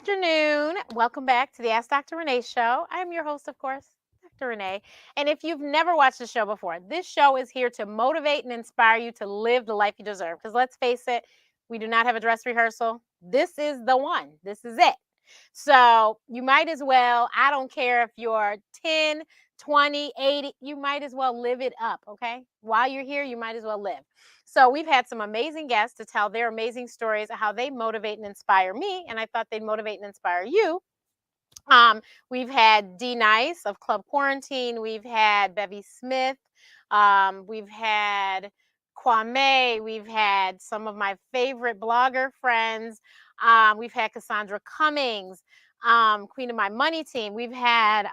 afternoon. Welcome back to the Ask Dr. Renee show. I'm your host, of course, Dr. Renee. And if you've never watched the show before, this show is here to motivate and inspire you to live the life you deserve. Because let's face it, we do not have a dress rehearsal. This is the one. This is it. So you might as well, I don't care if you're 10, 20, 80, you might as well live it up, okay? While you're here, you might as well live. So we've had some amazing guests to tell their amazing stories of how they motivate and inspire me, and I thought they'd motivate and inspire you. We've had D Nice of Club Quarantine. We've had Bevy Smith. We've had Kwame. We've had some of my favorite blogger friends. We've had Cassandra Cummings, Queen of My Money Team. We've had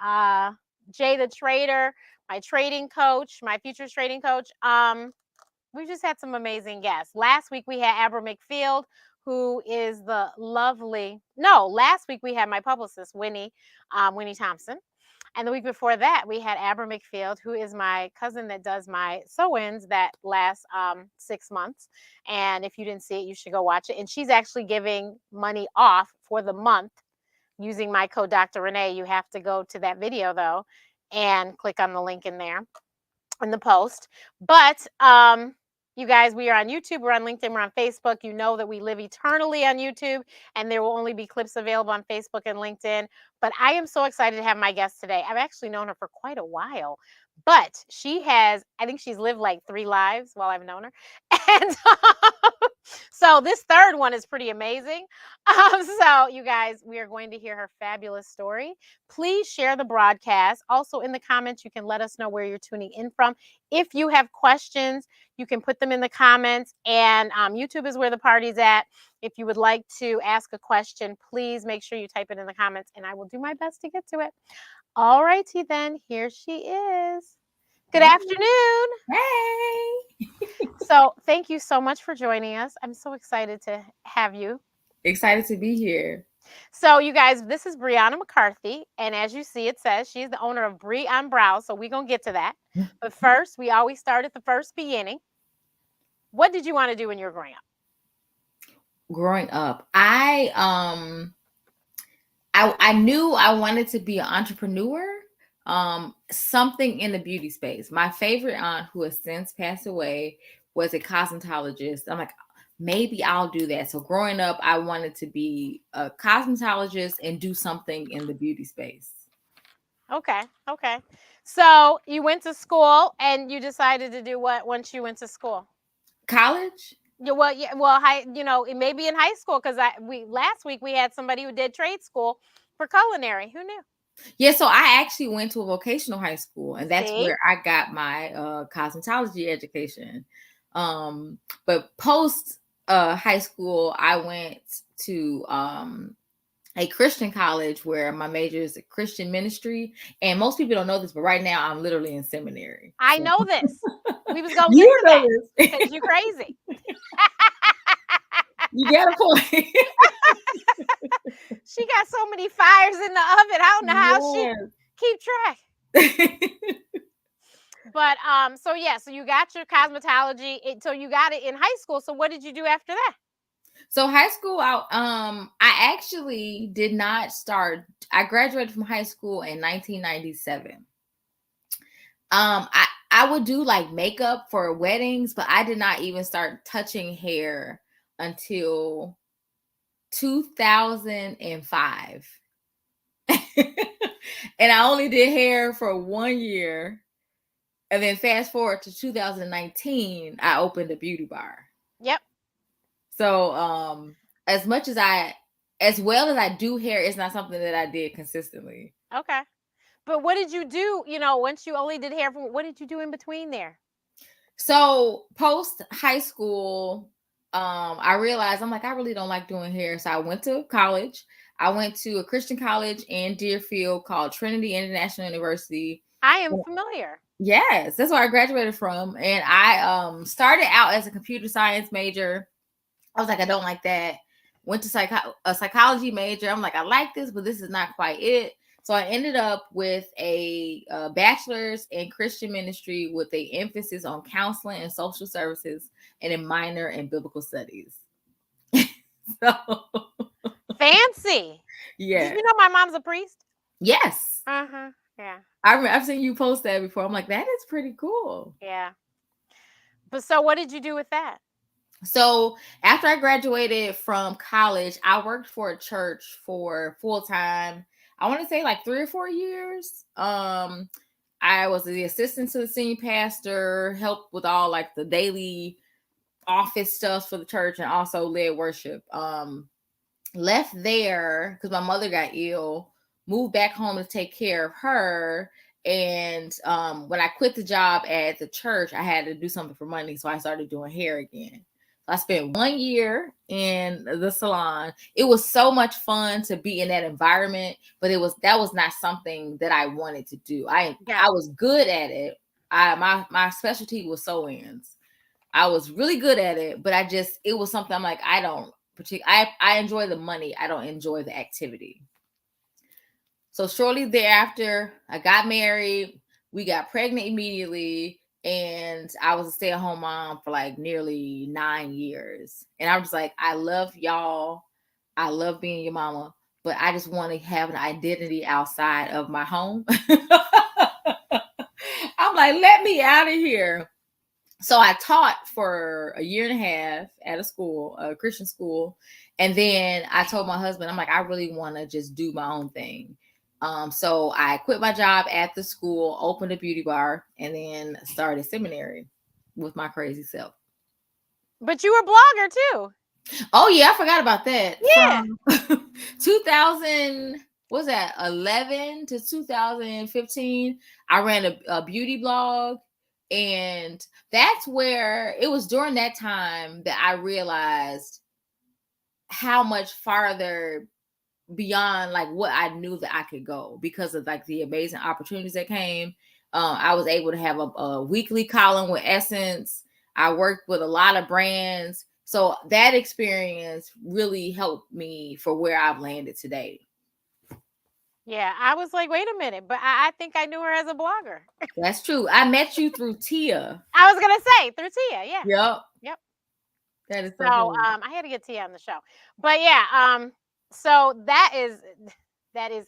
Jay the Trader, my trading coach, my futures trading coach. We've just had some amazing guests. Last week we had Abra McField, who is the last week we had my publicist, Winnie Thompson. And the week before that, we had Abra McField, who is my cousin that does my sew-ins that last 6 months. And if you didn't see it, you should go watch it. And she's actually giving money off for the month using my code Dr. Renee. You have to go to that video, though, and click on the link in there in the post. But you guys, we are on YouTube, we're on LinkedIn, we're on Facebook. You know that we live eternally on YouTube, and there will only be clips available on Facebook and LinkedIn. But I am so excited to have my guest today. I've actually known her for quite a while, but I think she's lived like 3 lives while I've known her. And so this third one is pretty amazing. So you guys, we are going to hear her fabulous story. Please share the broadcast. Also in the comments, you can let us know where you're tuning in from. If you have questions, you can put them in the comments, and YouTube is where the party's at. If you would like to ask a question, please make sure you type it in the comments, and I will do my best to get to it. All righty then, here she is. Good afternoon. Hey. So thank you so much for joining us. I'm so excited to have you. Excited to be here. So you guys, this is Briana McCarthy, and as you see, it says she's the owner of Brie on Brow, so we're going to get to that. But first, we always start at the first beginning. What did you want to do when you were growing up? Growing up, I knew I wanted to be an entrepreneur, something in the beauty space. My favorite aunt, who has since passed away, was a cosmetologist. I'm like, maybe I'll do that. So growing up, I wanted to be a cosmetologist and do something in the beauty space. Okay. So you went to school, and you decided to do what once you went to school? College? Maybe in high school, because last week we had somebody who did trade school for culinary. Who knew? Yeah, so I actually went to a vocational high school, and that's See? where I got my cosmetology education. But post high school, I went to a Christian college where my major is Christian ministry. And most people don't know this, but right now I'm literally in seminary. I know this. We was going to get to that because you're crazy. You got a point. She got so many fires in the oven. I don't know how she keep track. But so you got your cosmetology. So you got it in high school. So what did you do after that? So high school, I actually did not start. I graduated from high school in 1997. I would do like makeup for weddings, but I did not even start touching hair until 2005. And I only did hair for 1 year. And then fast forward to 2019, I opened a beauty bar. Yep. So as well as I do hair, it's not something that I did consistently. Okay. But what did you do, once you only did hair, what did you do in between there? So post high school, I realized I'm like, I really don't like doing hair. So I went to college. I went to a Christian college in Deerfield called Trinity International University. I am familiar. Yes, that's where I graduated from. And I started out as a computer science major. I was like, I don't like that. Went to a psychology major. I'm like, I like this, but this is not quite it. So I ended up with a bachelor's in Christian ministry with an emphasis on counseling and social services and a minor in biblical studies. So fancy. Yeah. Did you know my mom's a priest? Yes. Yeah. I've seen you post that before. I'm like, that is pretty cool. Yeah. But so what did you do with that? So after I graduated from college, I worked for a church for full time. I want to say like 3 or 4 years. I was the assistant to the senior pastor, helped with all like the daily office stuff for the church, and also led worship. Left there because my mother got ill, moved back home to take care of her. And when I quit the job at the church, I had to do something for money. So I started doing hair again. I spent 1 year in the salon. It was so much fun to be in that environment, but that was not something that I wanted to do. I was good at it. My specialty was sew-ins. I was really good at it, but it was something I'm like, I enjoy the money. I don't enjoy the activity. So shortly thereafter, I got married. We got pregnant immediately. And I was a stay-at-home mom for like nearly 9 years. And I was like, I love y'all. I love being your mama, but I just want to have an identity outside of my home. I'm like, let me out of here. So I taught for 1.5 years at a Christian school. And then I told my husband, I'm like, I really want to just do my own thing. So I quit my job at the school, opened a beauty bar, and then started seminary with my crazy self. But you were a blogger too. Oh yeah, I forgot about that. Yeah. From 2011 to 2015, I ran a beauty blog. And that's where it was during that time that I realized how much farther beyond like what I knew that I could go because of like the amazing opportunities that came. I was able to have a weekly column with Essence. I worked with a lot of brands. So that experience really helped me for where I've landed today. Yeah, I was like, wait a minute, but I think I knew her as a blogger. That's true. I met you through Tia. I was gonna say through Tia, yeah. Yep. That is So so I had to get Tia on the show. But yeah, so that is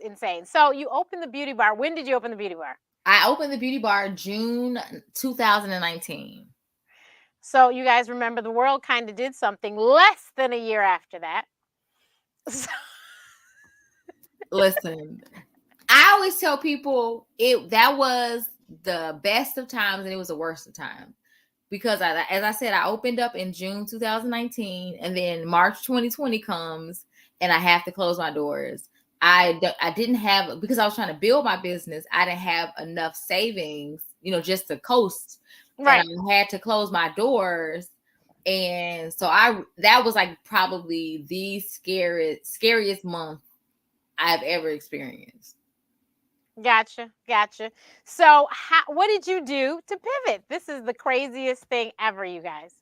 insane. So you opened the beauty bar. When did you open the beauty bar? I opened the beauty bar June 2019. So you guys remember the world kind of did something less than a year after that. So listen, I always tell people that was the best of times and it was the worst of times. Because as I said, I opened up in June 2019 and then March 2020 comes and I have to close my doors. I didn't have, because I was trying to build my business, I didn't have enough savings, just to coast. right. And I had to close my doors. And so that was like probably the scariest month I've ever experienced. Gotcha. So what did you do to pivot? This is the craziest thing ever, you guys.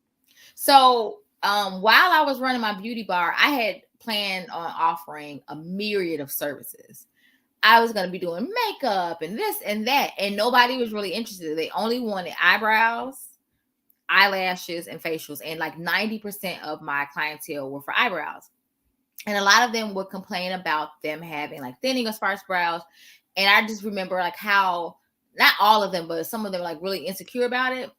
So while I was running my beauty bar, I had planned on offering a myriad of services. I was going to be doing makeup and this and that, and nobody was really interested. They only wanted eyebrows, eyelashes, and facials. And like 90% of my clientele were for eyebrows. And a lot of them would complain about them having like thinning or sparse brows. And I just remember like how, not all of them, but some of them were like really insecure about it.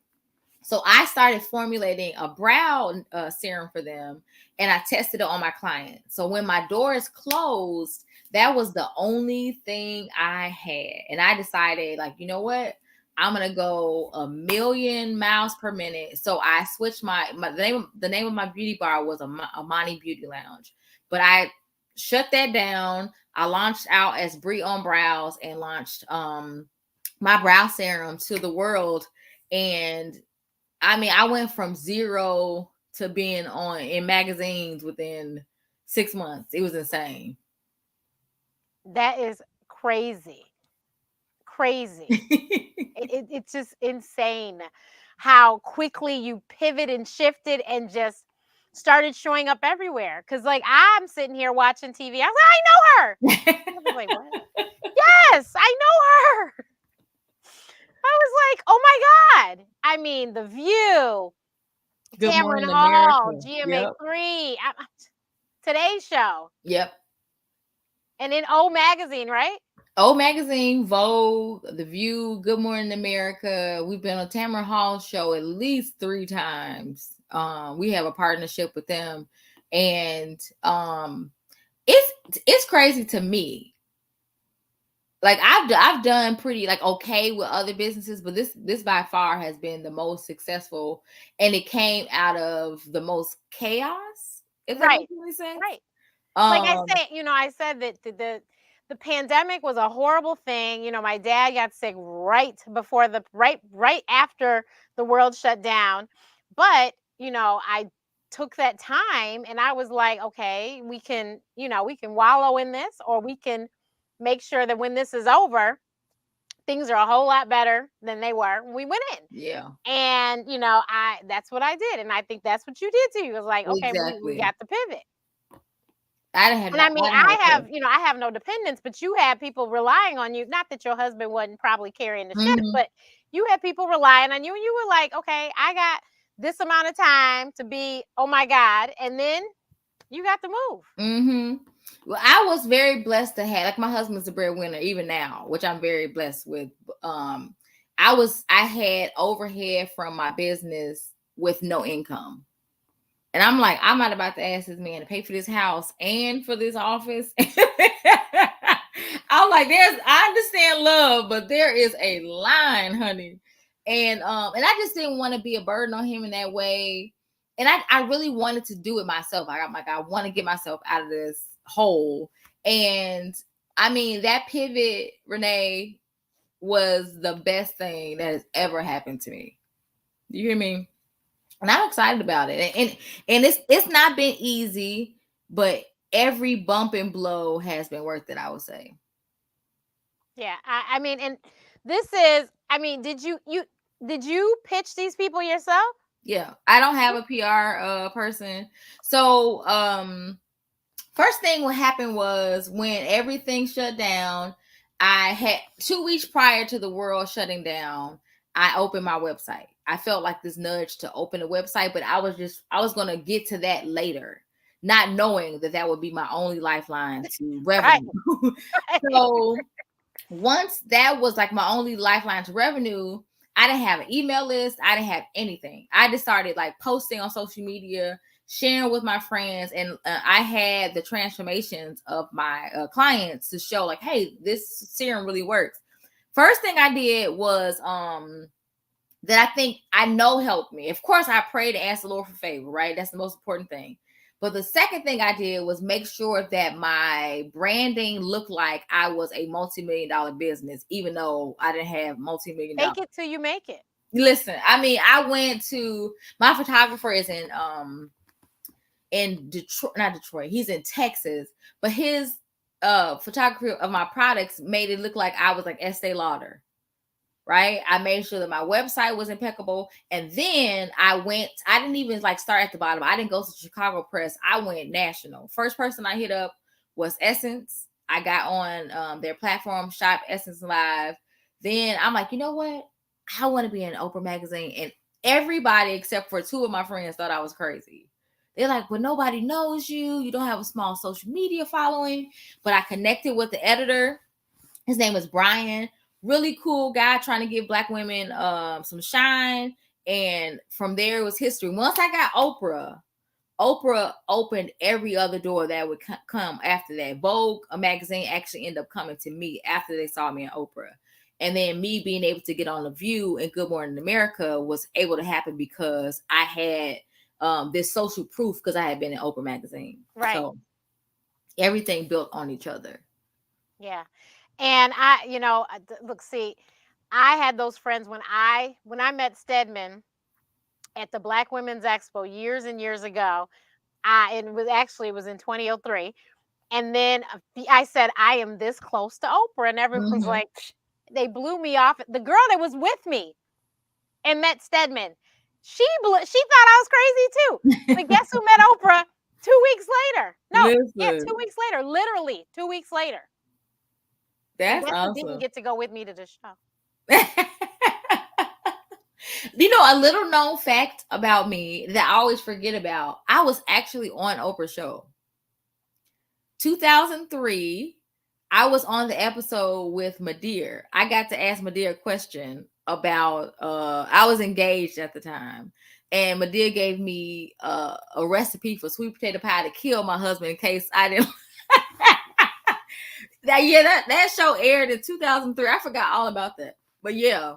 So I started formulating a brow serum for them, and I tested it on my clients. So when my doors closed, that was the only thing I had. And I decided, like, you know what? I'm going to go 1,000,000 miles per minute. So I switched the name of my beauty bar was Amani Beauty Lounge. But I shut that down. I launched out as Brie on Brows and launched my brow serum to the world. And I mean, I went from 0 to being in magazines within 6 months. It was insane. That is crazy. It's just insane how quickly you pivot and shifted and just started showing up everywhere. Because like I'm sitting here watching TV. I was like, I know her. I was like, what? Yes, I know her. I was like, oh my God. I mean, The View, Good Cameron Morning Hall, America. Yep. GMA3, Today's Show. Yep. Yep. And in O Magazine, right? O Magazine, Vogue, The View, Good Morning America. We've been on Tamara Hall's show at least 3 times. We have a partnership with them, and it's crazy to me. Like I've done pretty like okay with other businesses, but this by far has been the most successful, and it came out of the most chaos. If that Right. makes any sense. Right. Like I say, I said that the pandemic was a horrible thing. My dad got sick right before right after the world shut down. But, I took that time and I was like, okay, we can wallow in this, or we can make sure that when this is over, things are a whole lot better than they were when we went in. Yeah, And, that's what I did. And I think that's what you did too. You was like, okay, we exactly. got to pivot. I didn't have And I mean, a choice. I have no dependents, but you had people relying on you. Not that your husband wasn't probably carrying the ship, Mhm. but you had people relying on you, and you were like, okay, I got this amount of time to be, oh my God. And then you got to move. Mm-hmm. Well, I was very blessed to have, like, my husband's a breadwinner even now, which I'm very blessed with. I had overhead from my business with no income. And I'm like, I'm not about to ask this man to pay for this house and for this office. I'm like, I understand love, but there is a line, honey. And I just didn't want to be a burden on him in that way. And I really wanted to do it myself. I'm like, I want to get myself out of this hole. And I mean, that pivot, Renee, was the best thing that has ever happened to me. You hear me? And I'm excited about it. And it's not been easy, but every bump and blow has been worth it, I would say. Yeah. I mean, and this is, I mean, did you pitch these people yourself? Yeah. I don't have a PR person. So first thing what happened was when everything shut down, I had 2 weeks prior to the world shutting down, I opened my website. I felt like this nudge to open a website, but I was going to get to that later, not knowing that would be my only lifeline to revenue. Right. So once that was like my only lifeline to revenue, I didn't have an email list. I didn't have anything. I just started like posting on social media, sharing with my friends, and I had the transformations of my clients to show like, hey, this serum really works. First thing I did was that I think I know helped me. Of course, I prayed and asked the Lord for favor, right? That's the most important thing. But the second thing I did was make sure that my branding looked like I was a multi-million-dollar business, even though I didn't have multi-million-dollar. Fake it till you make it. Listen, I mean, I went to my photographer is in Detroit, not Detroit. He's in Texas, but his photography of my products made it look like I was like Estee Lauder. Right. I made sure that my website was impeccable. And then I didn't even like start at the bottom. I didn't go to Chicago press. I went national. First person I hit up was Essence. I got on their platform, Shop Essence Live. Then I'm like, you know what? I want to be in Oprah magazine. And everybody except for 2 of my friends thought I was crazy. They're like, well, nobody knows you. You don't have a small social media following. But I connected with the editor. His name is Brian. Really cool guy trying to give Black women some shine. And from there, it was history. Once I got Oprah opened every other door that would come after that. Vogue, a magazine, actually ended up coming to me after they saw me in Oprah. And then me being able to get on The View and Good Morning America was able to happen because I had this social proof because I had been in Oprah magazine. Right. So everything built on each other. Yeah. And look, see, I had those friends when I met Stedman at the Black Women's Expo years and years ago. It was in 2003. And then I said, I am this close to Oprah. And everyone's like, they blew me off. The girl that was with me and met Stedman, she thought I was crazy too. But guess who met Oprah 2 weeks later? No, yeah, 2 weeks later, literally 2 weeks later. That's awesome. Who didn't get to go with me to the show. A little known fact about me that I always forget about. I was actually on Oprah's show. 2003, I was on the episode with Madeir. I got to ask Madeir a question about I was engaged at the time. And Madeir gave me a recipe for sweet potato pie to kill my husband in case I didn't. that show aired in 2003. I forgot all about that. But yeah,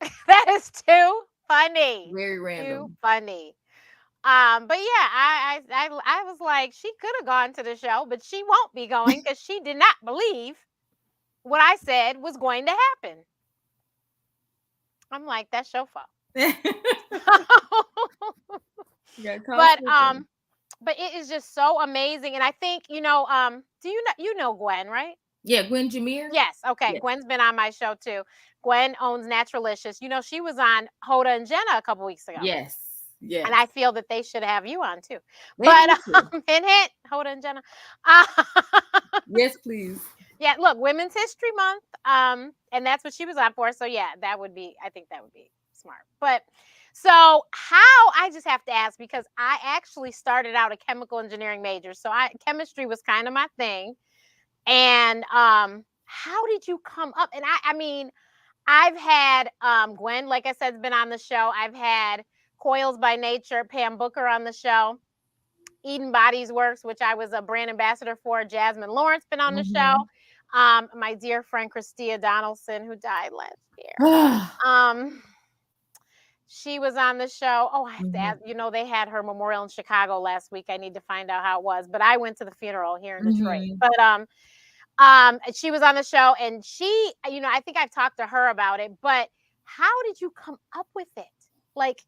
That is too funny. very Too random. funny. But yeah, I was like, she could have gone to the show, but she won't be going because she did not believe what I said was going to happen. I'm like, that's your fault. but um, but it is just so amazing, and I think do you know Gwen, right? Yeah, Gwen Jameer. Yes. Okay. Yes. Gwen's been on my show too. Gwen owns Naturalicious. She was on Hoda and Jenna a couple weeks ago. Yes. Yes. And I feel that they should have you on too. They But need to. hint, hint, Hoda and Jenna. Uh, Yes, please. yeah, look, Women's History Month. And that's what she was on for. So yeah, I think that would be smart. But so how I just have to ask because I actually started out a chemical engineering major. So chemistry was kind of my thing. And how did you come up? And I mean, I've had Gwen, like I said, has been on the show. I've had Coils by Nature, Pam Booker on the show. Eden Bodies Works, which I was a brand ambassador for. Jasmine Lawrence been on the show. My dear friend Christia Donaldson, who died last year. She was on the show. Oh, I have to ask. They had her memorial in Chicago last week. I need to find out how it was, but I went to the funeral here in Detroit. But she was on the show, and she, I think I've talked to her about it. But how did you come up with it? Like,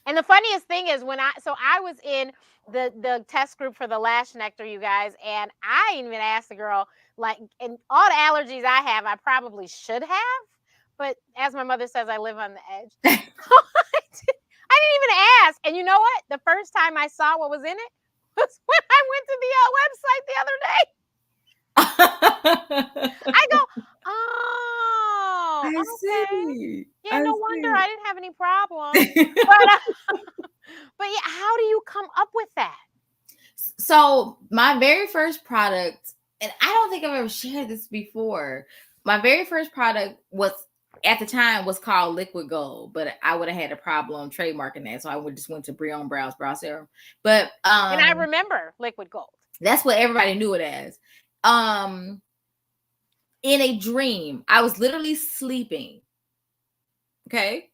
and the funniest thing is I was in the test group for the Lash Nectar, you guys, and I even asked the girl, like, and all the allergies I have, I probably should have, but as my mother says, I live on the edge. I didn't even ask. And you know what? The first time I saw what was in it was when I went to the website the other day. I go, oh, I okay. see. Yeah, no wonder I didn't have any problem. But yeah, how do you come up with that? So my very first product, and I don't think I've ever shared this before. My very first product was at the time was called Liquid Gold, but I would have had a problem trademarking that, so I just went to Briana Brow Serum. But and I remember Liquid Gold. That's what everybody knew it as. In a dream, I was literally sleeping. Okay.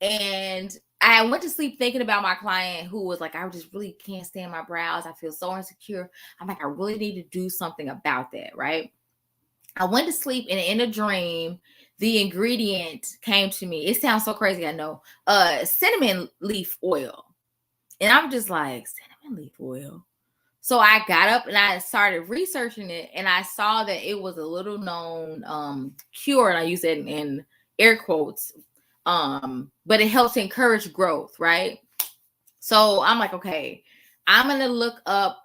And I went to sleep thinking about my client who was like, I just really can't stand my brows. I feel so insecure. I'm like, I really need to do something about that. Right. I went to sleep, and in a dream, the ingredient came to me. It sounds so crazy. I know. Cinnamon leaf oil. And I'm just like, cinnamon leaf oil. So I got up and I started researching it, and I saw that it was a little known cure, and I use it in air quotes, but it helps encourage growth, right? So I'm like, okay, I'm gonna look up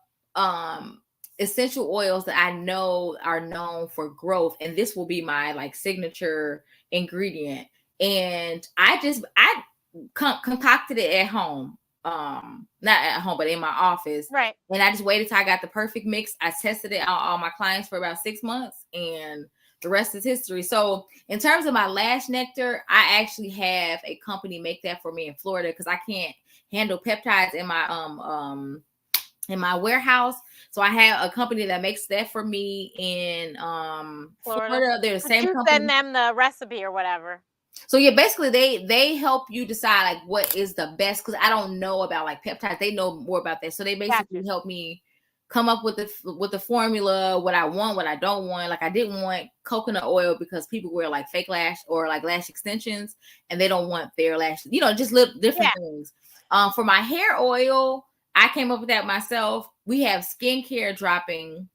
essential oils that I know are known for growth, and this will be my like signature ingredient. And I concocted it at home. Not at home, but in my office. Right. And I just waited till I got the perfect mix. I tested it on all my clients for about 6 months, and the rest is history. So in terms of my lash nectar, I actually have a company make that for me in Florida because I can't handle peptides in my warehouse. So I have a company that makes that for me in Florida. They're the same company. Send them the recipe or whatever. So yeah, basically they help you decide like what is the best, because I don't know about like peptides. They know more about that. So they basically help me come up with the formula, what I want, what I don't want. Like I didn't want coconut oil because people wear like fake lash or like lash extensions, and they don't want their lashes, just little different things. For my hair oil, I came up with that myself. We have skincare dropping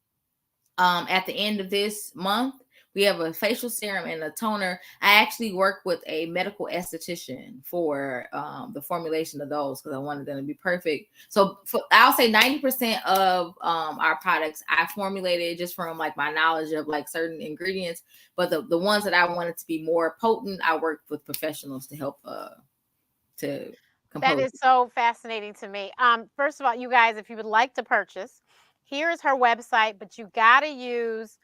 at the end of this month. We have a facial serum and a toner. I actually work with a medical esthetician for the formulation of those because I wanted them to be perfect. So I'll say 90% of our products I formulated just from like my knowledge of like certain ingredients. But the ones that I wanted to be more potent, I worked with professionals to help to compose. That is so fascinating to me. First of all, you guys, if you would like to purchase Here's her website, but you got to use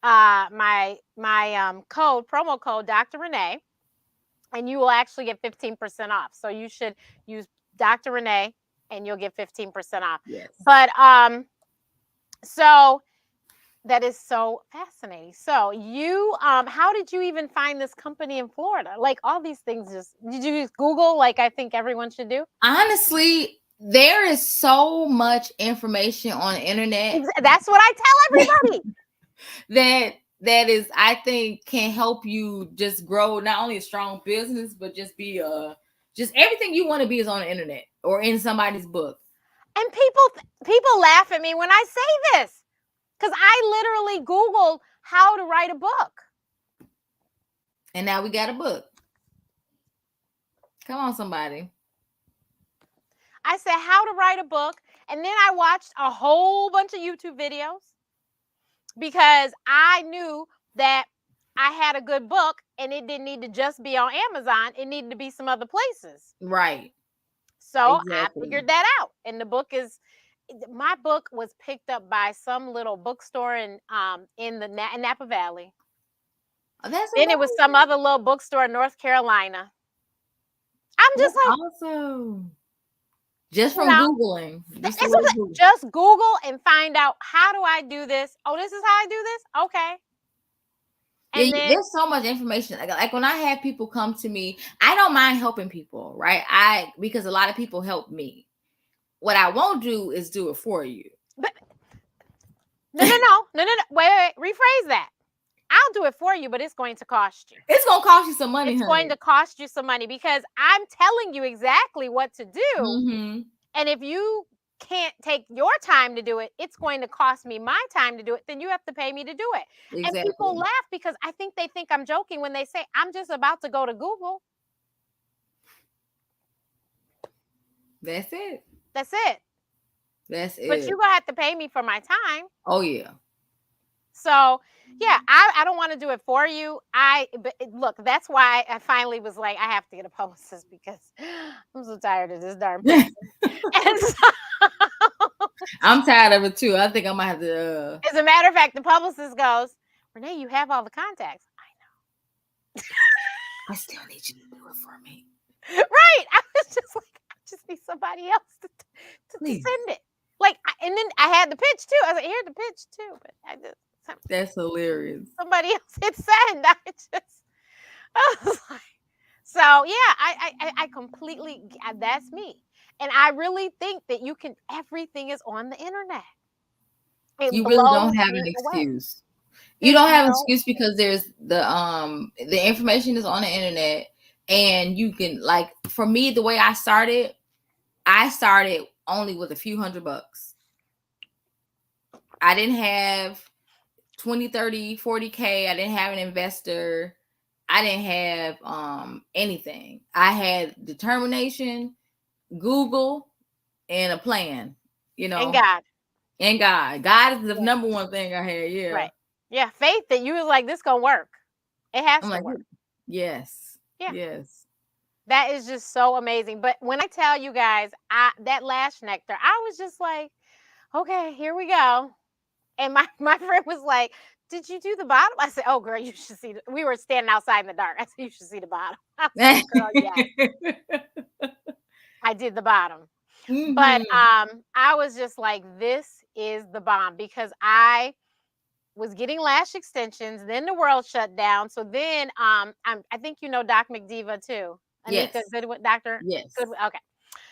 my promo code Dr. Renee, and you will actually get 15% off. So you should use Dr. Renee and you'll get 15% off. Yes. But so that is so fascinating. So you how did you even find this company in Florida? Like all these things, just did you use Google like I think everyone should do? Honestly, there is so much information on the internet That's what I tell everybody. that is, I think, can help you just grow not only a strong business, but just be just everything you want to be is on the internet or in somebody's book. And people laugh at me when I say this, because I literally Googled how to write a book. And now we got a book. Come on, somebody. I said how to write a book, and then I watched a whole bunch of YouTube videos because I knew that I had a good book and it didn't need to just be on Amazon. It needed to be some other places. Right. So Exactly. I figured that out. And my book was picked up by some little bookstore in Napa Valley. Oh, that's then it was some other little bookstore in North Carolina. I'm just like, awesome. Just from Googling. Just Google and find out, how do I do this? Oh, this is how I do this? Okay. And then, there's so much information. Like when I have people come to me, I don't mind helping people, right? Because a lot of people help me. What I won't do is do it for you. But, no. Wait. Rephrase that. I'll do it for you, but it's going to cost you. It's going to cost you some money, It's going to cost you some money because I'm telling you exactly what to do. Mm-hmm. And if you can't take your time to do it, it's going to cost me my time to do it. Then you have to pay me to do it. Exactly. And people laugh because I think they think I'm joking when they say, I'm just about to go to Google. That's it. That's it. That's it. But you're going to have to pay me for my time. Oh, yeah. So, yeah, I don't want to do it for you. But look, that's why I finally was like, I have to get a publicist because I'm so tired of this darn person. And so, I'm tired of it too. I think I might have to. As a matter of fact, the publicist goes, Renee, you have all the contacts. I know. I still need you to do it for me. Right. I was just like, I just need somebody else to send it. Like, and then I had the pitch too. I was like, here's the pitch too, but I just. That's hilarious. Somebody else hit send. I was like, so yeah, I completely, that's me. And I really think that everything is on the internet. You really don't have an excuse. You don't have an excuse because there's the information is on the internet, and you can, like, for me, the way I started only with a few $100. I didn't have 20, 30, 40K. I didn't have an investor. I didn't have anything. I had determination, Google, and a plan, And God. And God. God is the number one thing I had. Yeah. Right. Yeah. Faith that you was like, this gonna work. It has to work. Yes. Yeah. Yes. That is just so amazing. But when I tell you guys, that Lash nectar, I was just like, okay, here we go. And my friend was like, did you do the bottom? I said, oh, girl, you should see. We were standing outside in the dark. I said, you should see the bottom. I said, girl, yeah. I did the bottom. Mm-hmm. But I was just like, this is the bomb, because I was getting lash extensions. Then the world shut down. So then I think you know Doc McDiva too. Anika Goodwin, Dr. Yes. Goodwin. Okay.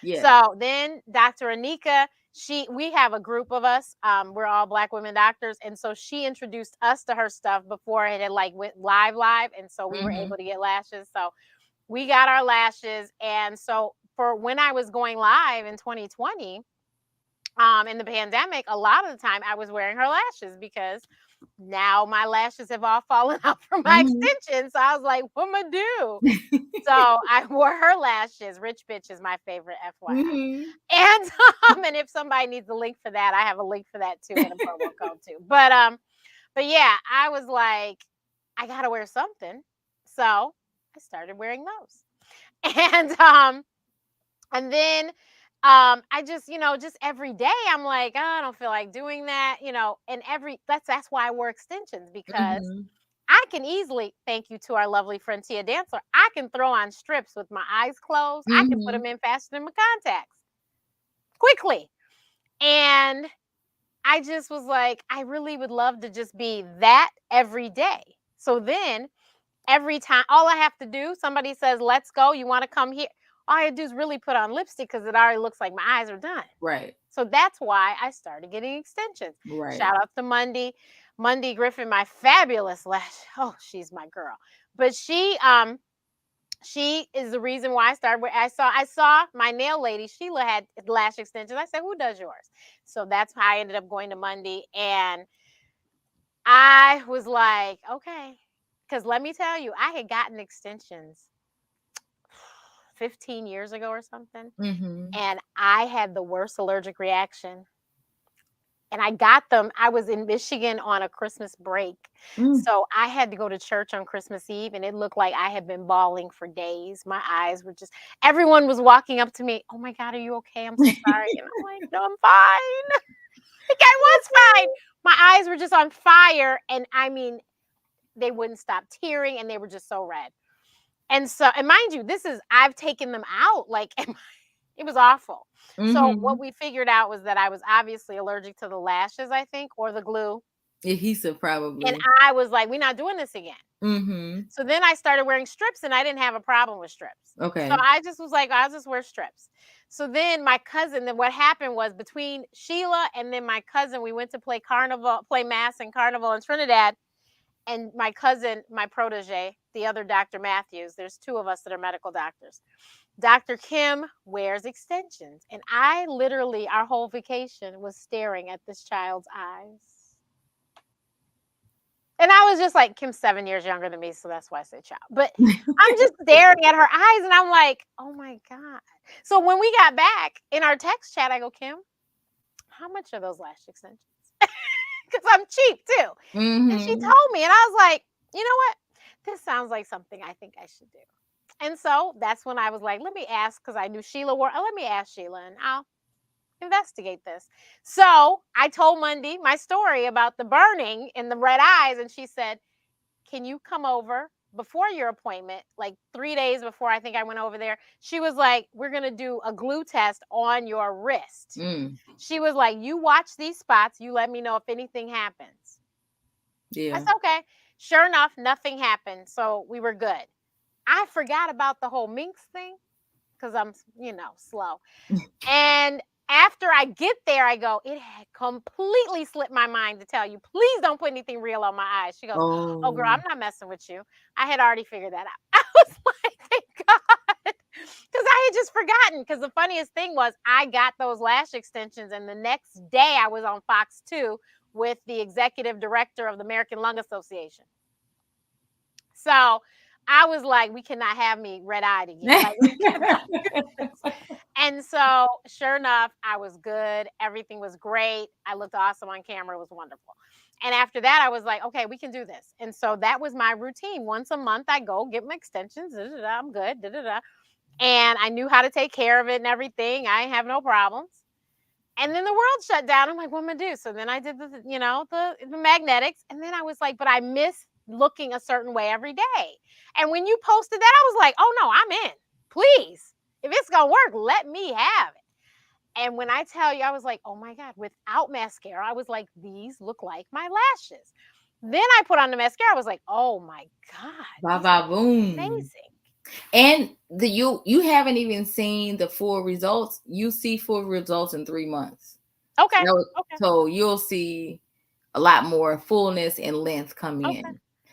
Yes. So then Dr. Anika, we have a group of us. We're all Black women doctors. And so she introduced us to her stuff before it had went live. And so we were able to get lashes. So we got our lashes. And so for when I was going live in 2020, in the pandemic, a lot of the time I was wearing her lashes because now my lashes have all fallen out from my extensions. So I was like, what am I do? So I wore her lashes. Rich Bitch is my favorite, FYI. And if somebody needs a link for that, I have a link for that too, and a promo code too. But yeah, I was like, I gotta wear something. So I started wearing those. And then I just, just every day I'm like, oh, I don't feel like doing that, and that's why I wear extensions, because Mhm. I can easily, thank you to our lovely friend Tia Dancer, I can throw on strips with my eyes closed. I can put them Mhm. in faster than my contacts quickly. And I just was like, I really would love to just be that every day. So then every time, all I have to do, somebody says, let's go, you want to come here? All I do is really put on lipstick because it already looks like my eyes are done. Right. So that's why I started getting extensions. Right. Shout out to Monday Griffin, my fabulous lash. Oh, she's my girl. But she is the reason why I started. I saw my nail lady Sheila had lash extensions. I said, "Who does yours?" So that's how I ended up going to Monday, and I was like, "Okay," because let me tell you, I had gotten extensions 15 years ago or something, Mhm. and I had the worst allergic reaction. And I got them. I was in Michigan on a Christmas break. Mm. So I had to go to church on Christmas Eve, and it looked like I had been bawling for days. My eyes were just, everyone was walking up to me. Oh my God, are you okay? I'm so sorry. And I'm like, no, I'm fine. Like I was fine. My eyes were just on fire. And I mean, they wouldn't stop tearing, and they were just so red. And so, and mind you, I've taken them out. Like, it was awful. So what Mhm. we figured out was that I was obviously allergic to the lashes, I think, or the glue. Adhesive, And probably. I was like, "We're not doing this again." Mhm. So then I started wearing strips, and I didn't have a problem with strips. So Okay. I just was like, "I'll just wear strips." So then my cousin, then what happened was, between Sheila and then my cousin, we went to play mass and carnival in Trinidad. And my cousin, my protege, the other Dr. Matthews, there's two of us that are medical doctors. Dr. Kim wears extensions. And I literally, our whole vacation was staring at this child's eyes. And I was just like, Kim's 7 years younger than me, so that's why I say child. But I'm just staring at her eyes, and I'm like, oh my God. So when we got back in our text chat, I go, Kim, how much are those lash extensions? Because I'm cheap too. And she Mhm. told me, and I was like, you know what? This sounds like something I think I should do. And so that's when I was like, let me ask, because I knew Sheila wore, let me ask Sheila, and I'll investigate this. So I told Monday my story about the burning in the red eyes, and she said, can you come over before your appointment, like 3 days before I think I went over there? She was like, we're going to do a glue test on your wrist. Mm. She was like, you watch these spots. You let me know if anything happens. I Yeah. said, okay. Sure enough, nothing happened. So we were good. I forgot about the whole minx thing because I'm, slow. And after I get there, I go, it had completely slipped my mind to tell you, please don't put anything real on my eyes. She goes, oh, girl, Oh. I'm not messing with you. I had already figured that out. I was like, thank God. Because I had just forgotten. Because the funniest thing was, I got those lash extensions, and the next day I was on Fox 2 with the executive director of the American Lung Association. So I was like, we cannot have me red eyed again. Like, we cannot do this. And so, sure enough, I was good. Everything was great. I looked awesome on camera. It was wonderful. And after that, I was like, okay, we can do this. And so that was my routine. Once a month, I go get my extensions. Da, da, da, I'm good. Da, da, da. And I knew how to take care of it and everything. I have no problems. And then the world shut down. I'm like, what am I gonna do? So then I did the magnetics, and then I was like, but I miss looking a certain way every day. And when you posted that, I was like, oh no, I'm in. Please, if it's gonna work, let me have it. And when I tell you, I was like, oh my God, without mascara, I was like, these look like my lashes. Then I put on the mascara. I was like, oh my God, Ba these ba are boom. amazing. And you haven't even seen the full results. You see full results in 3 months. Okay, okay, So you'll see a lot more fullness and length come okay. in.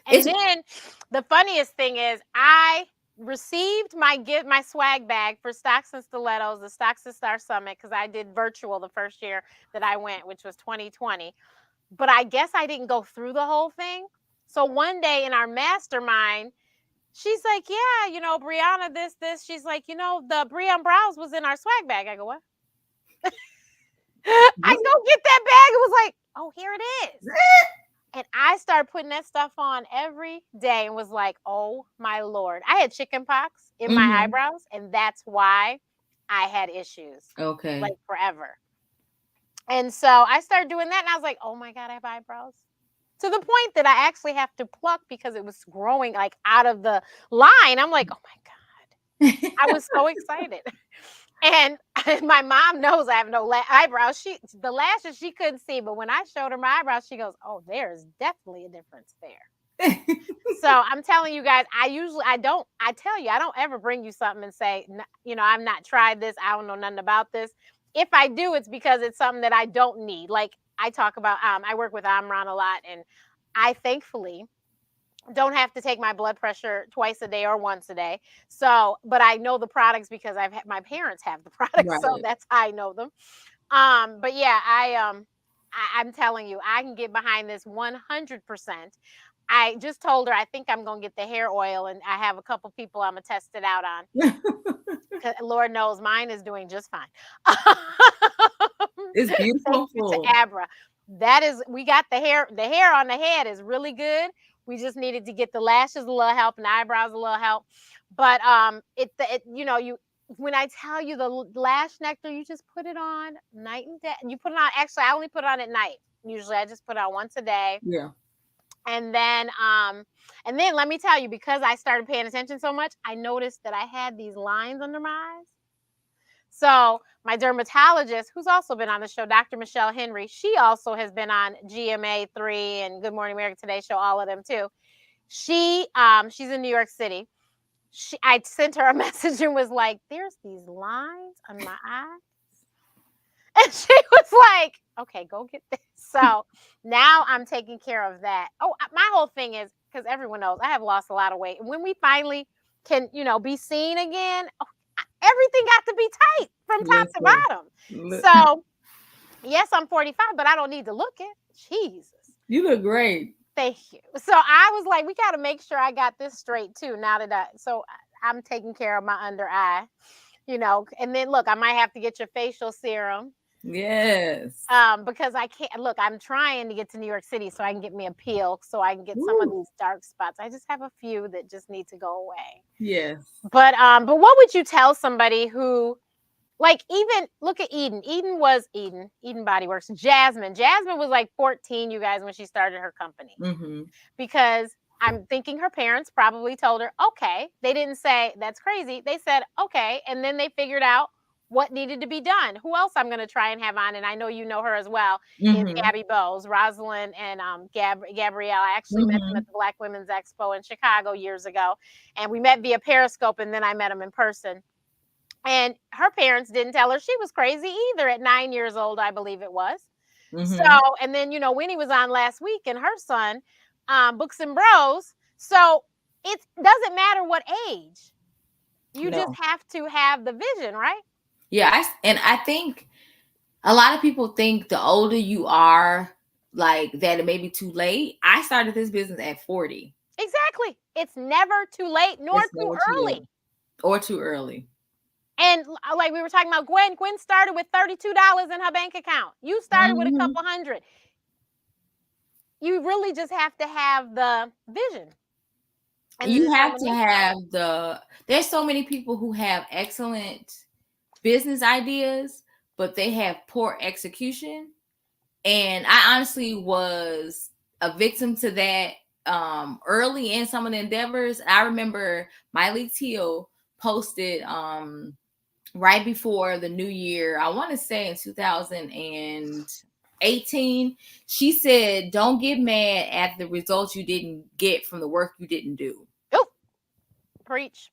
And It's then the funniest thing is, I received my swag bag for Stocks and Stilettos, the Stocks and Star Summit, because I did virtual the first year that I went, which was 2020. But I guess I didn't go through the whole thing. So one day in our mastermind, she's like, yeah, Briana, this. She's like, the Brian Brows was in our swag bag. I go, what? I go get that bag. It was like, oh, here it is. And I started putting that stuff on every day and was like, oh my Lord. I had chicken pox in my Mhm. eyebrows, and that's why I had issues Okay. like forever. And so I started doing that and I was like, oh my God, I have eyebrows. To the point that I actually have to pluck because it was growing like out of the line. I'm like, oh my God. I was so excited. And my mom knows I have no eyebrows. The lashes she couldn't see, but when I showed her my eyebrows, she goes, "Oh, there's definitely a difference there." So I'm telling you guys, I tell you, I don't ever bring you something and say, I've not tried this. I don't know nothing about this. If I do, it's because it's something that I don't need. Like I talk about, I work with Amron a lot, and I thankfully don't have to take my blood pressure twice a day or once a day. So, but I know the products because I've had my parents have the products, so Right. that's how I know them. But yeah, I'm telling you, I can get behind this 100%. I just told her I think I'm gonna get the hair oil, and I have a couple people I'm gonna test it out on. Lord knows mine is doing just fine. It's Thank you to beautiful. Abra. We got the hair on the head is really good. We just needed to get the lashes a little help and the eyebrows a little help. But you when I tell you the lash nectar, you just put it on night and day. You put it on, actually I only put it on at night. Usually I just put it on once a day. Yeah. And then let me tell you, because I started paying attention so much, I noticed that I had these lines under my eyes. So my dermatologist, who's also been on the show, Dr. Michelle Henry, she also has been on GMA3 and Good Morning America Today show, all of them too. She's in New York City. I sent her a message and was like, "There's these lines on my eye," and she was like, "Okay, go get this." So now I'm taking care of that. Oh, my whole thing is because everyone knows I have lost a lot of weight, and when we finally can, be seen again, everything got to be tight from top to Listen. bottom. So, yes, I'm 45, but I don't need to look it. Jesus. You look great. Thank you. So I was like, we got to make sure I got this straight too. I'm taking care of my under eye, and then look, I might have to get your facial serum. Yes. Because I can't look, I'm trying to get to New York City so I can get me a peel so I can get some of Woo. these dark spots. I just have a few that just need to go away. Yes. But what would you tell somebody who, like, even look at Eden. Eden Body Works. Jasmine was like 14, you guys, when she started her company. Mm-hmm. Because I'm thinking her parents probably told her, okay. They didn't say that's crazy. They said, okay. And then they figured out what needed to be done. Who else I'm going to try and have on, and I know you know her as well, is Mm-hmm. Gabby Bowes, Rosalind, and Gabrielle. I actually met them Mm-hmm. at the Black Women's Expo in Chicago years ago, and we met via Periscope, and then I met them in person. And her parents didn't tell her she was crazy either at 9 years old, I believe it was. So, Mm-hmm. and then, Winnie was on last week and her son, Books and Bros. So it doesn't matter what age. You just No. have to have the vision, right? Yeah, and I think a lot of people think the older you are, like that it may be too late. I started this business at 40. Exactly. It's never too late nor It's too never too early. late or too early. And like we were talking about, Gwen started with $32 in her bank account. You started with a Mm-hmm. couple hundred. You really just have to have the vision and the You have to determination. have there's so many people who have excellent business ideas, but they have poor execution. And I honestly was a victim to that early in some of the endeavors. I remember Miley Teal posted right before the new year, I want to say in 2018, she said, "Don't get mad at the results you didn't get from the work you didn't do." Oh, preach.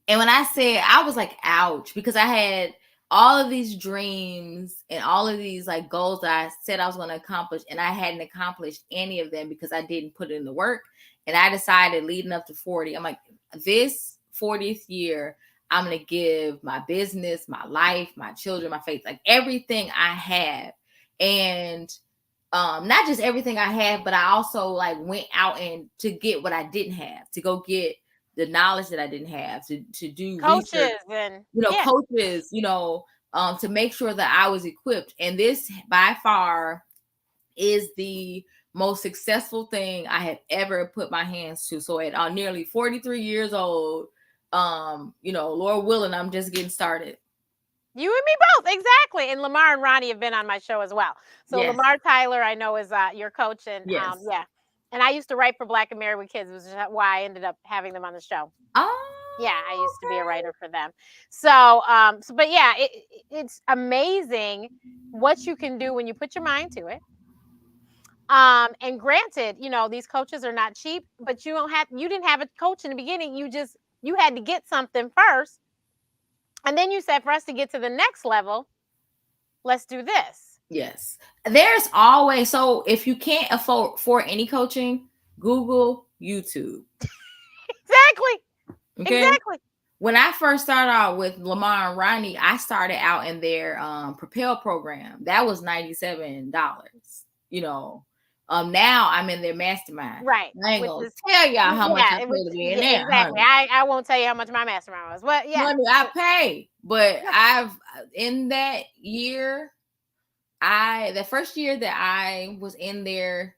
And when I said, I was like, ouch, because I had all of these dreams and all of these like goals that I said I was going to accomplish, and I hadn't accomplished any of them because I didn't put in the work. And I decided leading up to 40, I'm like, this 40th year, I'm going to give my business, my life, my children, my faith, like everything I have. And not just everything I have, but I also like went out and to get what I didn't have, to go get the knowledge that I didn't have, to do research, Coaches and yeah. coaches, to make sure that I was equipped. And this by far is the most successful thing I have ever put my hands to. So at nearly 43 years old, Lord willing, I'm just getting started. You and me both, exactly. And Lamar and Ronnie have been on my show as well. So Yes. Lamar Tyler, I know, is your coach, and Yes. yeah. And I used to write for Black and Married with Kids, which is why I ended up having them on the show. Yeah, I Oh, used to be a writer for them. So, but yeah, it's amazing what you can do when you put your mind to it. And granted, these coaches are not cheap, but you didn't have a coach in the beginning. You had to get something first. And then you said, for us to get to the next level, let's do this. yes. There's always, so if you can't afford any coaching, Google YouTube. Exactly. Okay. Exactly. When I first started out with Lamar and Ronnie, I started out in their Propel program. That was $97. Now I'm in their mastermind. Right. I ain't Which gonna is, tell y'all how much I yeah, pay to be in yeah, there, exactly. honey. I won't tell you how much my mastermind was. Well, yeah. Honey, I pay, but Yeah. I've in that year, the first year that I was in their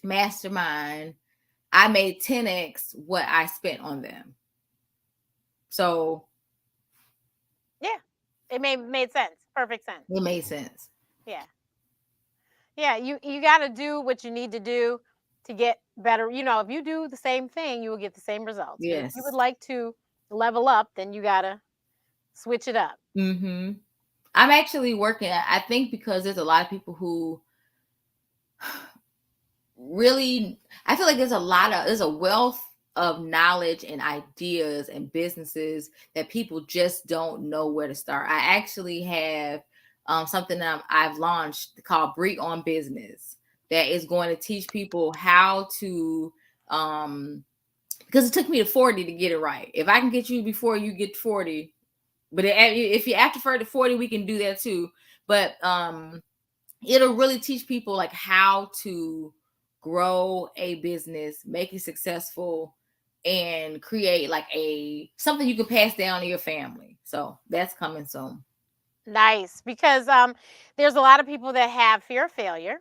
mastermind, I made 10x what I spent on them. So Yeah. It made sense. Perfect sense. it made sense. Yeah. Yeah. You got to do what you need to do to get better. If you do the same thing, you will get the same results. But if you would Yes. like to level up, then you got to switch it up. Mm-hmm. I'm actually working. I think because there's a lot of people who really, I feel like there's a wealth of knowledge and ideas and businesses that people just don't know where to start. I actually have something that I've launched called Brie on Business that is going to teach people how to, because it took me to 40 to get it right. If I can get you before you get 40, but if you're after 40, we can do that too. But it'll really teach people like how to grow a business, make it successful, and create like something you can pass down to your family. So that's coming soon. Nice. Because there's a lot of people that have fear of failure,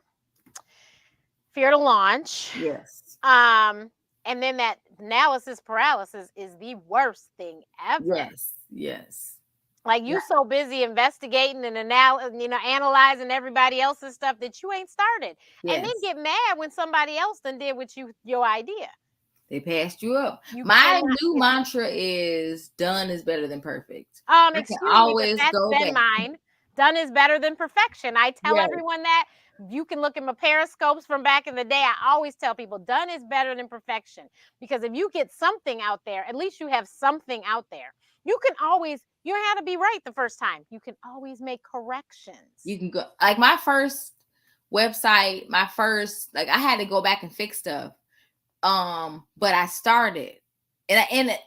fear to launch. Yes. And then that analysis paralysis is the worst thing ever. Yes. Yes. Like you so busy investigating and analyzing everybody else's stuff that you ain't started. Yes. And then get mad when somebody else done did what your idea. They passed you up. You My cannot, new mantra is done is better than perfect. excuse me, but that's been mine. Done is better than perfection. I tell everyone that. You can look at my periscopes from back in the day. I always tell people done is better than perfection. Because if you get something out there, at least you have something out there. You don't have to be right the first time. You can always make corrections. You can go, like my first website, I had to go back and fix stuff. But I started. And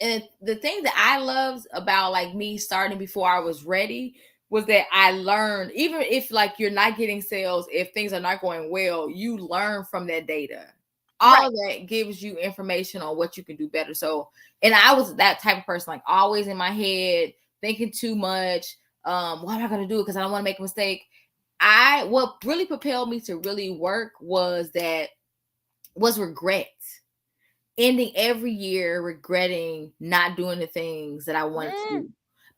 the thing that I loved about like me starting before I was ready was that I learned, even if like you're not getting sales, if things are not going well, you learn from that data. All of that gives you information on what you can do better. So, and I was that type of person, like always in my head, thinking too much. What am I going to do? Because I don't want to make a mistake. What really propelled me to really work was regret. Ending every year regretting not doing the things that I wanted to do.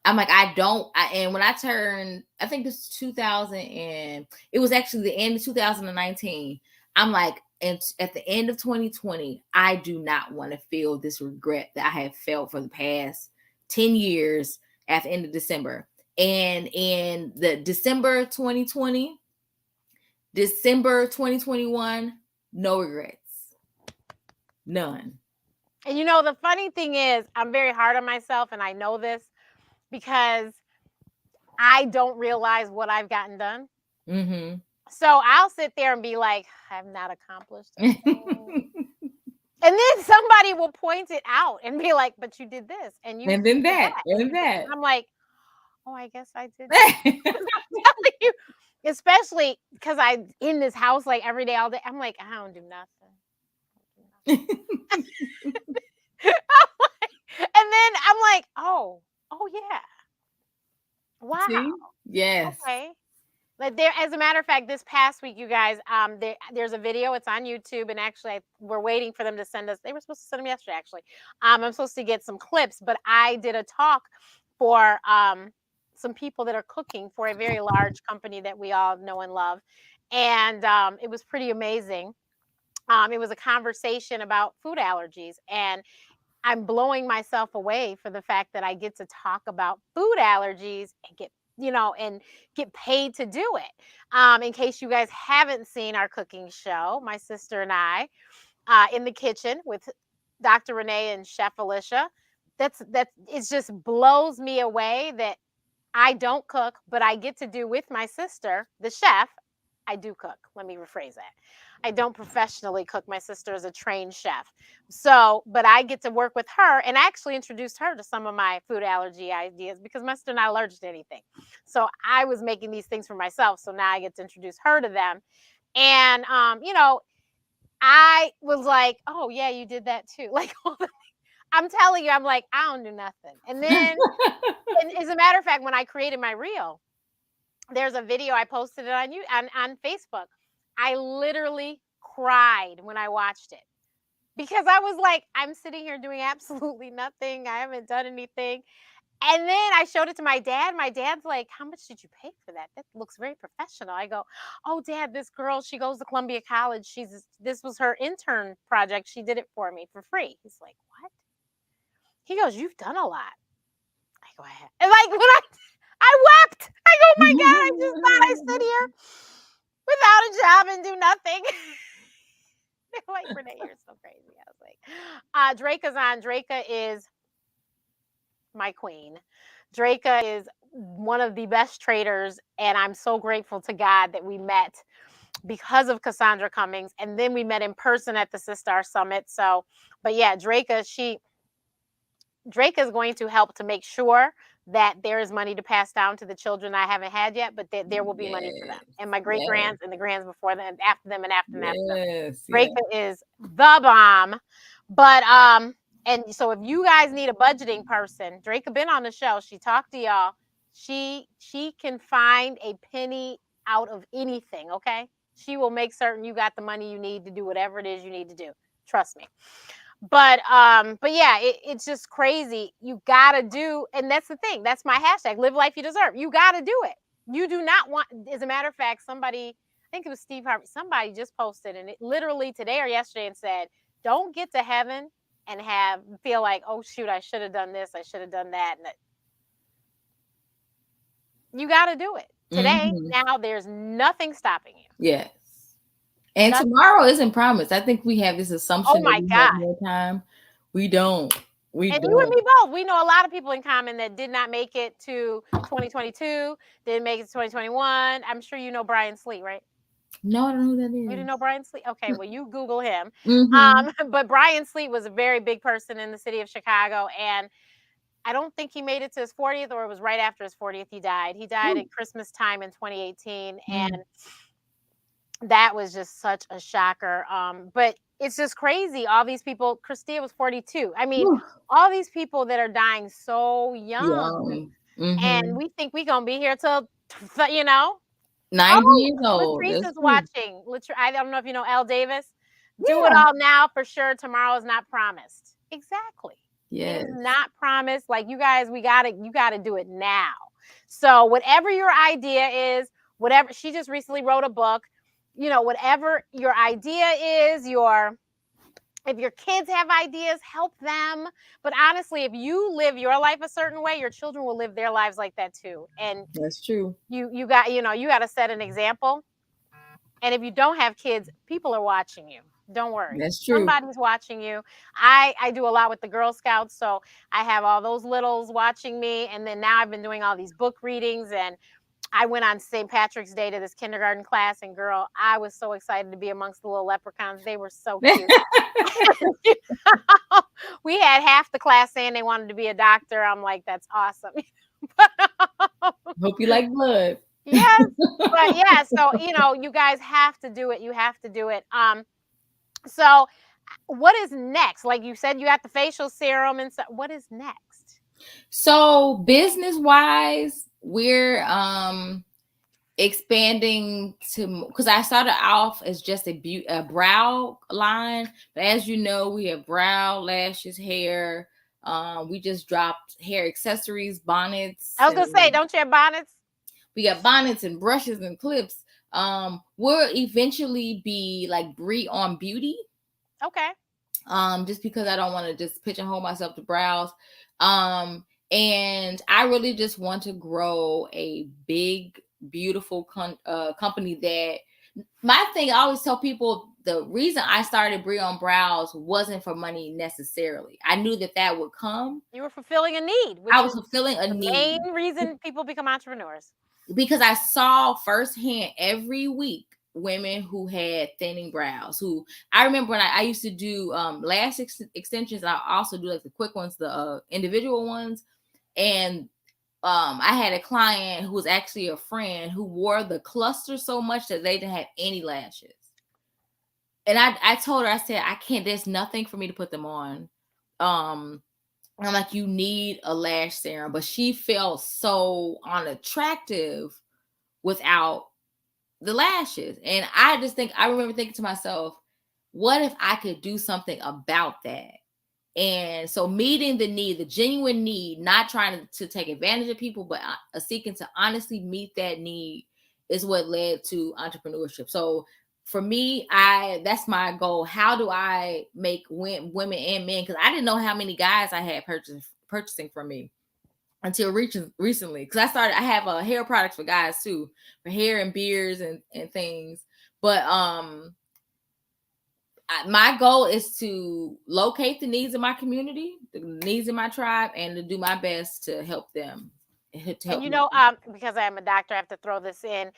I'm like, and when I turned, I think this is 2000, and it was actually the end of 2019. I'm like, and at the end of 2020, I do not want to feel this regret that I have felt for the past 10 years at the end of December. And in the December 2021, no regrets. None. And the funny thing is, I'm very hard on myself, and I know this because I don't realize what I've gotten done. Mm-hmm. So I'll sit there and be like, I've not accomplished a thing. And then somebody will point it out and be like, but you did this. And you and then did that. And that. I'm like, oh, I guess I did that. I'm telling you, especially because I'm in this house like every day, all day. I'm like, I don't do nothing. And then I'm like, oh yeah. Wow. See? Yes. Okay. Like as a matter of fact, this past week, you guys, there's a video. It's on YouTube, and actually, we're waiting for them to send us. They were supposed to send them yesterday, actually. I'm supposed to get some clips, but I did a talk for some people that are cooking for a very large company that we all know and love. And it was pretty amazing. It was a conversation about food allergies, and I'm blowing myself away for the fact that I get to talk about food allergies and and get paid to do it. In case you guys haven't seen our cooking show, my sister and I in the kitchen with Dr. Renee and Chef Alicia. That it just blows me away that I don't cook, but I get to do with my sister, the chef. I do cook. Let me rephrase that. I don't professionally cook. My sister is a trained chef. So, but I get to work with her and actually introduced her to some of my food allergy ideas because my sister not allergic to anything. So I was making these things for myself. So now I get to introduce her to them. And, I was like, oh, yeah, you did that too. Like, I'm telling you, I'm like, I don't do nothing. And then, and as a matter of fact, when I created my reel, there's a video I posted it on Facebook. I literally cried when I watched it because I was like, I'm sitting here doing absolutely nothing. I haven't done anything. And then I showed it to my dad. My dad's like, how much did you pay for that? That looks very professional. I go, oh, Dad, this girl, she goes to Columbia College. This was her intern project. She did it for me for free. He's like, what? He goes, you've done a lot. I go, ahead. And like, when I wept. I go, oh my God, I just thought I sit here without a job and do nothing. They're like, Renee, you're so crazy. I was like, Draca's on. Draca is my queen. Draca is one of the best traders, and I'm so grateful to God that we met because of Cassandra Cummings, and then we met in person at the Sistar Summit. So, but yeah, Draca is going to help to make sure that there is money to pass down to the children I haven't had yet, but there will be money for them and my great grands and the grands before them, and after them, and after them, after them. Draca is the bomb. But and so if you guys need a budgeting person, Draca been on the show. She talked to y'all. She can find a penny out of anything. Okay, she will make certain you got the money you need to do whatever it is you need to do. Trust me. But yeah, it's just crazy. You gotta do, and that's the thing. That's my hashtag. Live life you deserve. You gotta do it. You do not want. As a matter of fact, somebody, I think it was Steve Harvey. Somebody just posted, and it literally today or yesterday, and said, "Don't get to heaven and feel like, oh shoot, I should have done this, I should have done that." And you gotta do it today. Now, there's nothing stopping you. Yes. And nothing. Tomorrow isn't promised. I think we have this assumption that we have more time. We don't. You and me both. We know a lot of people in common that did not make it to 2022, didn't make it to 2021. I'm sure you know Brian Sleet, right? No, I don't know who that is. You didn't know Brian Sleet? Okay, well, you Google him. But Brian Sleet was a very big person in the city of Chicago, and I don't think he made it to his 40th, or it was right after his 40th he died. He died at Christmas time in 2018, and that was just such a shocker. But it's just crazy. All these people, Christia was 42. I mean, all these people that are dying so young. And we think we're going to be here till, 90 years old. Latrice is watching. I don't know if you know Elle Davis. Do it all now for sure. Tomorrow is not promised. Exactly. Yes. It is not promised. Like, you guys, you got to do it now. So whatever your idea is, whatever, she just recently wrote a book. Whatever your idea is, if your kids have ideas, help them. But honestly, if you live your life a certain way, your children will live their lives like that too. And that's true. You got to set an example. And if you don't have kids, people are watching you. Don't worry. That's true. Somebody's watching you. I do a lot with the Girl Scouts, so I have all those littles watching me. And then now I've been doing all these book readings, and I went on St. Patrick's Day to this kindergarten class, and girl, I was so excited to be amongst the little leprechauns. They were so cute. We had half the class saying they wanted to be a doctor. I'm like, that's awesome. Hope you like blood. Yes, but yeah, so you guys have to do it. You have to do it. So what is next? Like you said, you got the facial serum, and so what is next? So business-wise, we're expanding to, because I started off as just a brow line, but as you know, we have brow, lashes, hair, We just dropped hair accessories, bonnets. I was gonna say, don't you have bonnets? We got bonnets and brushes and clips. We'll eventually be like Brie on beauty. Okay. Just because I don't want to just pigeonhole myself to brows. And I really just want to grow a big, beautiful company. That my thing, I always tell people, the reason I started Brie on Brows wasn't for money necessarily. I knew that would come. You were fulfilling a need. Which I was fulfilling a the need. main reason people become entrepreneurs. Because I saw firsthand every week women who had thinning brows. Who I remember when I used to do lash extensions. I also do like the quick ones, the individual ones. And I had a client who was actually a friend who wore the cluster so much that they didn't have any lashes. And I told her, I said, I can't, there's nothing for me to put them on. I'm like, you need a lash serum. But she felt so unattractive without the lashes. And I remember thinking to myself, what if I could do something about that? And so meeting the need, the genuine need, not trying to take advantage of people, but seeking to honestly meet that need is what led to entrepreneurship. So for me, that's my goal. How do I make women and men? Because I didn't know how many guys I had purchasing from me until recently. Because I have hair products for guys too, for hair and beards and things. But my goal is to locate the needs of my community, the needs of my tribe, and to do my best to help them. And because I am a doctor, I have to throw this in.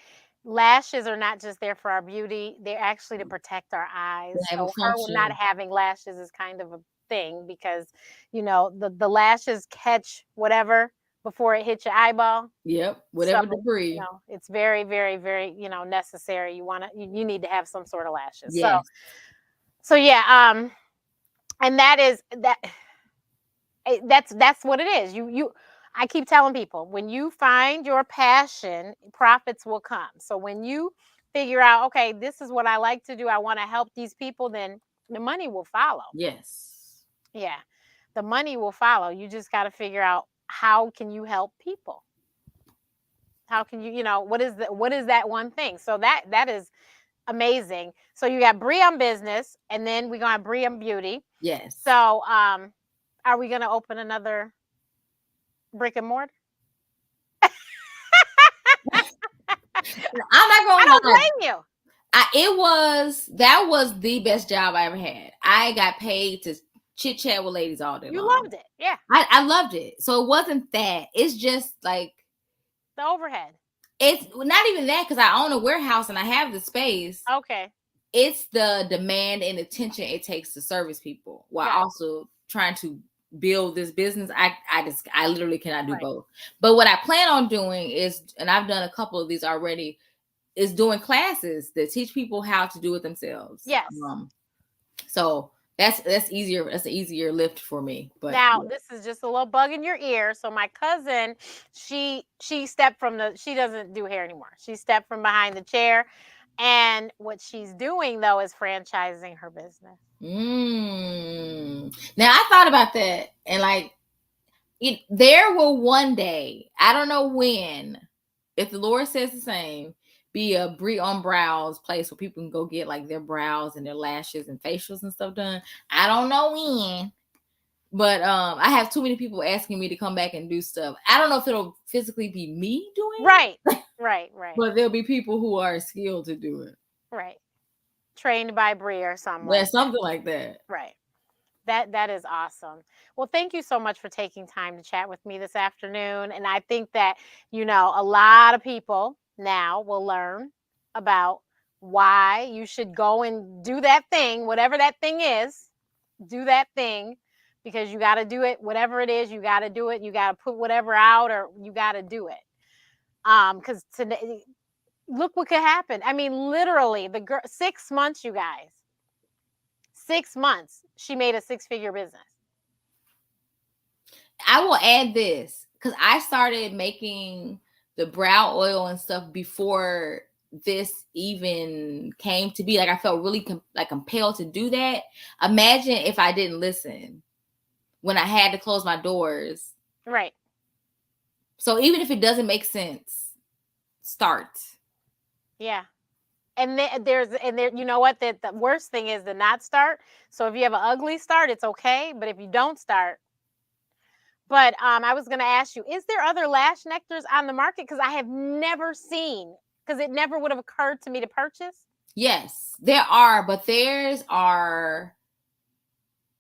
Lashes are not just there for our beauty; they're actually to protect our eyes. So her not having lashes is kind of a thing because, the lashes catch whatever before it hits your eyeball. Yep, whatever debris. It's very, very, very, necessary. You need to have some sort of lashes. Yes. So yeah, and that's what it is. I keep telling people, when you find your passion, profits will come. So when you figure out, okay, this is what I like to do, I want to help these people, then the money will follow. Yes. Yeah, the money will follow. You just got to figure out, how can you help people? How can you, what is that one thing? So that is amazing. So you got Brie on business, and then we're gonna have Brie on beauty. Yes. So are we gonna open another brick and mortar? I'm not gonna I don't blame you. That was the best job I ever had. I got paid to chit chat with ladies all day long. You loved it, yeah. I loved it. So it wasn't that. It's just like the overhead. It's not even that, because I own a warehouse and I have the space. Okay. It's the demand and attention it takes to service people while also trying to build this business. I literally cannot do both. But what I plan on doing is, and I've done a couple of these already, is doing classes that teach people how to do it themselves. Yes. So that's easier. That's an easier lift for me. But now this is just a little bug in your ear. So my cousin, she stepped from she doesn't do hair anymore. She stepped from behind the chair. And what she's doing, though, is franchising her business. Now, I thought about that. And there will one day, I don't know when, if the Lord says the same, be a Brie on Brows place where people can go get like their brows and their lashes and facials and stuff done. I don't know when. But I have too many people asking me to come back and do stuff. I don't know if it'll physically be me doing it. Right. But there'll be people who are skilled to do it. Right. Trained by Brie or something. Yeah, something like that. Right. That is awesome. Well, thank you so much for taking time to chat with me this afternoon. And I think that, a lot of people now will learn about why you should go and do that thing, whatever that thing is. Do that thing. Because you got to do it, whatever it is, you got to do it. You got to put whatever out, or you got to do it. Because today, look what could happen. I mean, literally, the girl, 6 months, you guys. 6 months, she made a 6-figure business. I will add this, because I started making the brow oil and stuff before this even came to be. Like, I felt really compelled to do that. Imagine if I didn't listen. when I had to close my doors. Right. So even if it doesn't make sense, start. Yeah. And there, you know what? The worst thing is to not start. So if you have an ugly start, it's okay. But if you don't start, but I was gonna ask you, is there other lash nectars on the market? Because I have never seen, because it never would have occurred to me to purchase. Yes, there are, but theirs are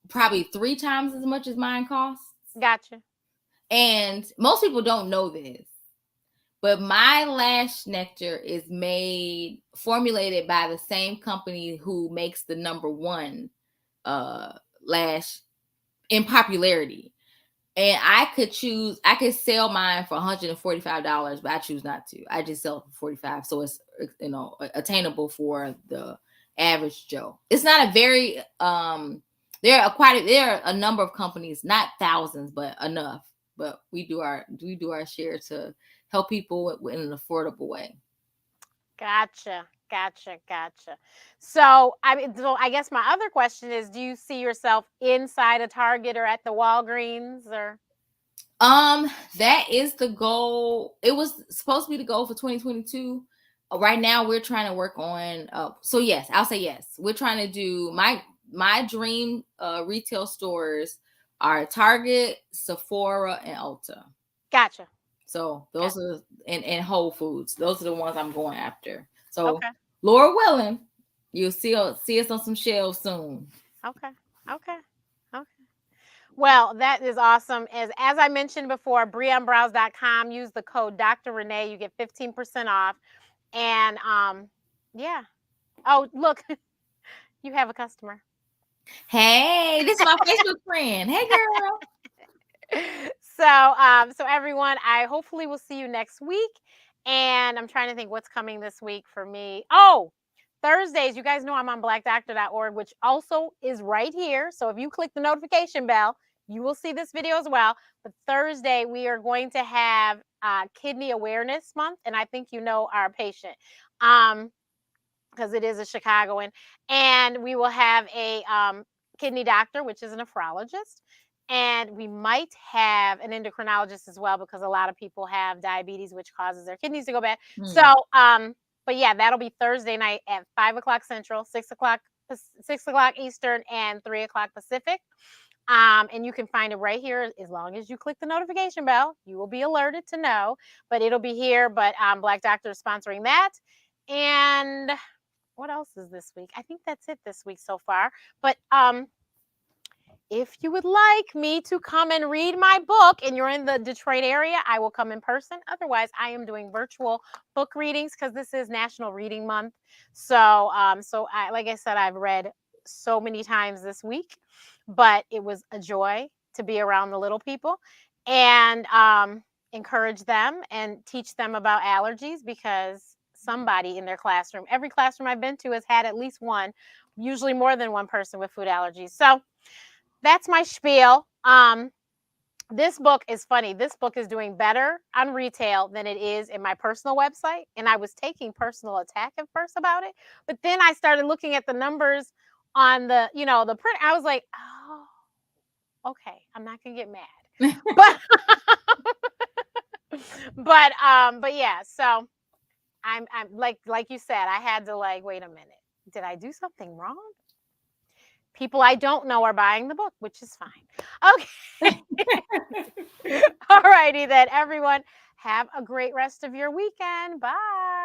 probably 3 times as much as mine costs. Gotcha. And most people don't know this, but my lash nectar is formulated by the same company who makes the number 1 lash in popularity. And I could sell mine for $145, but I choose not to. I just sell it for $45, so it's attainable for the average Joe. It's not a very there are a number of companies, not thousands, but enough. But we do our share to help people in an affordable way. Gotcha. So I guess my other question is, do you see yourself inside a Target or at the Walgreens or? That is the goal. It was supposed to be the goal for 2022. Right now we're trying to work on so yes, I'll say yes. We're trying to do my dream retail stores are Target, Sephora, and Ulta. Gotcha. So those are and Whole Foods. Those are the ones I'm going after. So Okay. Lord willing, you'll see us on some shelves soon. Okay. Well, that is awesome. As I mentioned before, BrianeBrows.com. Use the code Dr. Renee. You get 15% off. And yeah. Oh, look, you have a customer. Hey, this is my Facebook friend. Hey, girl. So everyone, I hopefully will see you next week. And I'm trying to think what's coming this week for me. Oh, Thursdays, you guys know I'm on blackdoctor.org, which also is right here. So if you click the notification bell, you will see this video as well. But Thursday, we are going to have Kidney Awareness Month. And I think you know our patient because it is a Chicagoan. And we will have a kidney doctor, which is a nephrologist. And we might have an endocrinologist as well, because a lot of people have diabetes, which causes their kidneys to go bad. So, but yeah, that'll be Thursday night at 5 o'clock Central, 6 o'clock Eastern, and 3 o'clock Pacific. And you can find it right here. As long as you click the notification bell, you will be alerted to know. But it'll be here. But Black Doctor is sponsoring that. And what else is this week? I think that's it this week so far. But if you would like me to come and read my book and you're in the Detroit area, I will come in person. Otherwise, I am doing virtual book readings because this is National Reading Month. So, like I said, I've read so many times this week, but it was a joy to be around the little people and encourage them and teach them about allergies, because somebody in their classroom, every classroom I've been to has had at least one, usually more than one person with food allergies. So that's my spiel. This book is funny. This book is doing better on retail than it is in my personal website. And I was taking personal attack at first about it. But then I started looking at the numbers on the print. I was like, oh, okay, I'm not going to get mad. but yeah, so I'm like you said, I had to wait a minute. Did I do something wrong? People I don't know are buying the book, which is fine. Okay. All righty then, everyone. Have a great rest of your weekend. Bye.